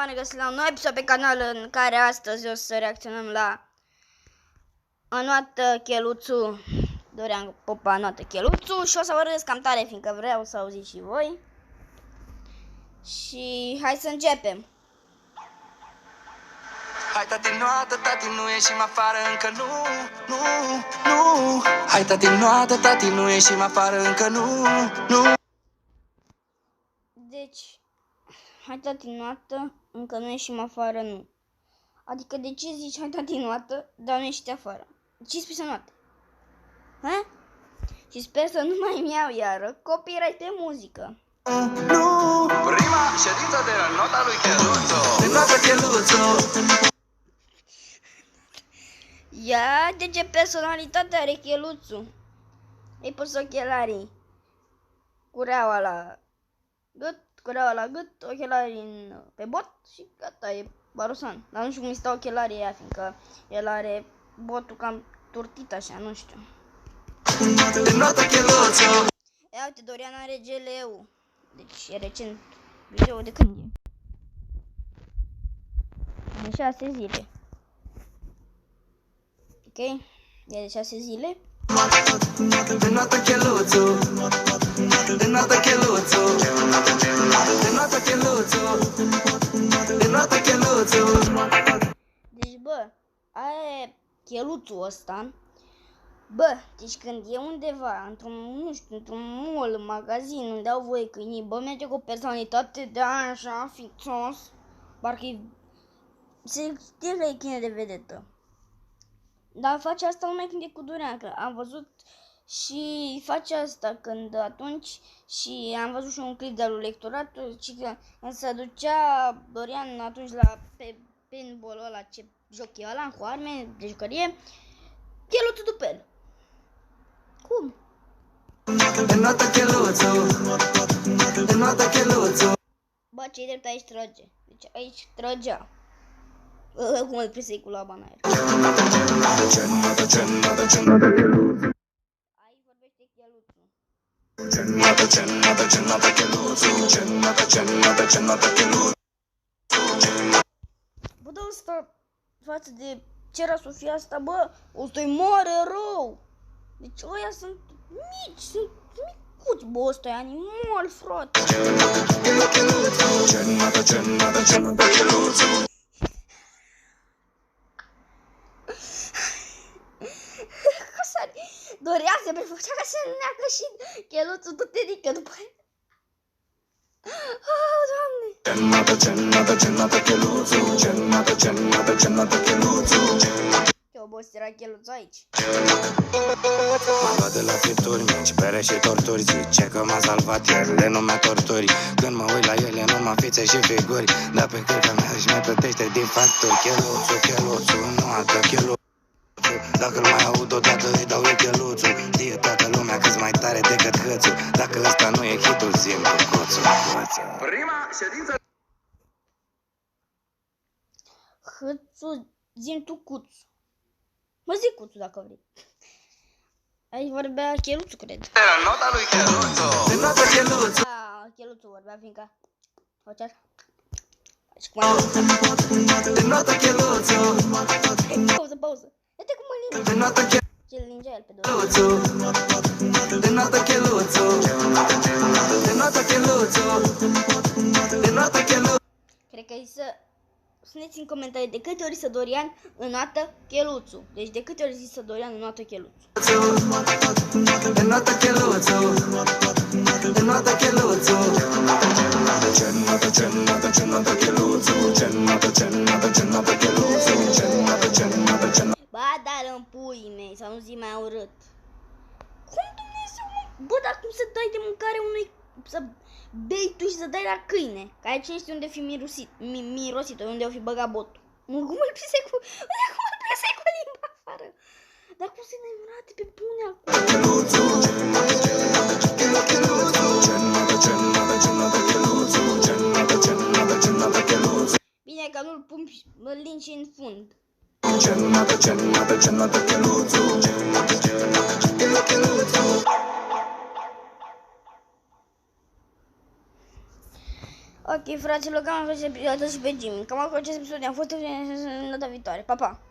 bine găsit la un nou episod pe canal în care astăzi o să reacționăm la Anoată Cheluțu, Dorian Popa Anoată Cheluțu și o să vorbesc cam tare fiindcă vreau să auziți și voi. Și hai să începem. Hai tati, noată, tati, nu ieșim afară încă nu. Hai tati, noată, tati, nu ieșim afară încă nu. Deci, hai tati, noată, încă nu ieșim afară, nu. Adică de ce zici hai tati, noată, dar nu ieșiți afară? De ce spui să noată? Ha? Și sper să nu mai iau iară copyright de muzică. Nu. Prima ședință de nota lui Cheluțu. De notă Cheluțu. Ia de ce personalitate are Cheluțu. Ei pus ochelarii. Cureaua la gât, ochelarii pe bot și gata, e barosan. Dar nu știu cum îi stau ochelarii aia, fiindcă el are botul cam turtit așa, nu știu. De notă Cheluțu. Ia uite, Dorian are GLU. Deci e recent video de când e? De 6 zile. Ok? E de 6 zile. De notă Cheluțu. De notă Cheluțu. De notă Cheluțu. De notă Cheluțu. Deci bă, aia Cheluțul ăsta. Bă, deci când e undeva, într-un mall, în magazin, unde au voie câinii, bă, merge cu o personalitate de așa, fițos, parcă se știe că e câine de vedetă. Dar face asta numai când e cu Dorian, că am văzut și face asta când atunci și am văzut și un clip de-al lui Lectoratul, și că când se ducea Dorian atunci la paintball ăla, ce joc e ăla, cu arme de jucărie, Cheluțul după el. Cum? De notă Cheluțu. De notă Cheluțu. Bă, ce-i drept aici trage. Deci aici trăgea. Cum îl prisei cu laba în aer. Aici vorbește Cheluțu. Bă, dar ăsta, față de ce era Sofia asta, bă, ăsta-i mare rău. Deci ăia sunt mici, sunt micuți, bă, ăsta e animal, frate. Dorian se prefăcea ca să neacă și Cheluțul tot te ridică după aia. Oh, Doamne! Ce obosit era Cheluțul aici. Mă văd de la fripturi mici, bere și torturi. Zice că m-a salvat el, de numea torturi. Când mă uit la ele, numai fițe și figuri. Dar pe cărca mea își mai plătește din facturi. Cheluțu, nu ată Cheluțu. Dacă-l mai aud odată îi dau eu Cheluțu. Știe toată lumea că-s mai tare decât Hățu. Dacă ăsta nu e hitul, zi-mi cu Coțu. Prima ședință. Hățu, zi-mi tu Cuțu. Mă zic Cuțu dacă vrei. Aici vorbea Cheluțu, cred. De nota lui Cheluțu. De notă Cheluțu. Da, Cheluțu vorbea, fiindcă făcea așa. Și cum ai De notă Cheluțu. pauză. Uite cum mă linge. De notă Ce-l lingea el pe Dorian. Cheluțu. De notă Cheluțu. De notă Cheluțu. De notă Cheluțu. Cred că e să spuneți în comentarii de câte ori să Dorian înoată Cheluțu. Deci de câte ori zis să Dorian înoată Cheluțu. De notă Cheluțu. De notă Cheluțu. Ba, dar în puii mei, să nu zi mai urât. Cum Dumnezeu, mă? Bă, dar cum să dai de mâncare unui... Să bei tu și să dai la câine? Că aici este unde fi mirosit, unde o fi băgat botul. Cum îl pisei cu... Cum îl pisei cu limba afară? Dar cum să-i nemurate pe bune acum? Bine că nu-l pun, îl linci în fund. Ok, fraților, cam am fost episodul și pe Jimmy. Cam acolo acest episod am fost în data viitoare. Pa, pa!